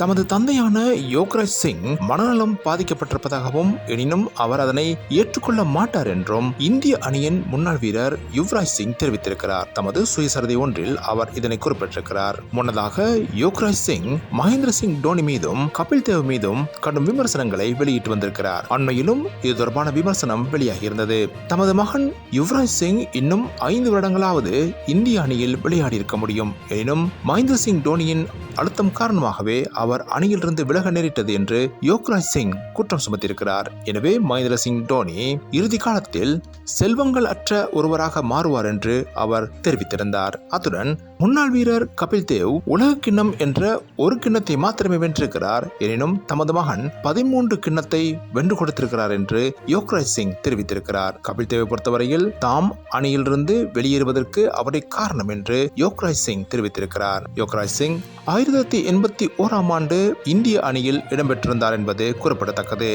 தமது தந்தையான யோக்ராஜ் சிங் மனநலம் பாதிக்கப்பட்டிருப்பதாகவும் எனினும் அவர் அதனை ஏற்றுக்கொள்ள மாட்டார் என்றும் இந்திய அணியின் முன்னாள் வீரர் யுவராஜ் சிங் தெரிவித்திருக்கிறார். தமது சுயசரிதை ஒன்றில் அவர் இதனை குறிப்பிட்டிருக்கிறார். முன்னதாக யோக்ராஜ் சிங் மகேந்திர சிங் தோனி மீதும் கபில் தேவ் மீதும் கடும் விமர்சனங்களை வெளியிட்டு வந்திருக்கிறார். அண்மையிலும் இது தொடர்பான விமர்சனம் வெளியாகியிருந்தது. தமது மகன் யுவராஜ் சிங் இன்னும் 5 வருடங்களாவது இந்திய அணியில் விளையாடி இருக்க முடியும். எனினும் மகேந்திர சிங் தோனியின் அழுத்தம் காரணமாகவே அவர் அணியிலிருந்து விலக நேரிட்டது என்று யோக்ராஜ் சிங் குற்றம் சுமத்தியிருக்கிறார். எனவே மகேந்திர சிங் தோனி இறுதி காலத்தில் செல்வங்கள் அற்ற ஒருவராக மாறுவார் என்று அவர் தெரிவித்திருந்தார். அத்துடன் முன்னாள் வீரர் கபில் தேவ் உலக கிண்ணம் என்ற ஒரு கிண்ணத்தை மாத்திரமே வென்றிருக்கிறார். எனினும் தமது மகன் 13 கிண்ணத்தை வென்று கொடுத்திருக்கிறார் என்று யோக்ராஜ் சிங் தெரிவித்திருக்கிறார். கபில் தேவை பொறுத்தவரையில் தாம் அணியிலிருந்து வெளியேறுவதற்கு அவரே காரணம் என்று யோக்ராஜ் சிங் தெரிவித்திருக்கிறார். யோக்ராஜ் சிங் 1981ஆம் ஆண்டு இந்திய அணியில் இடம்பெற்றிருந்தார் என்பது குறிப்பிடத்தக்கது.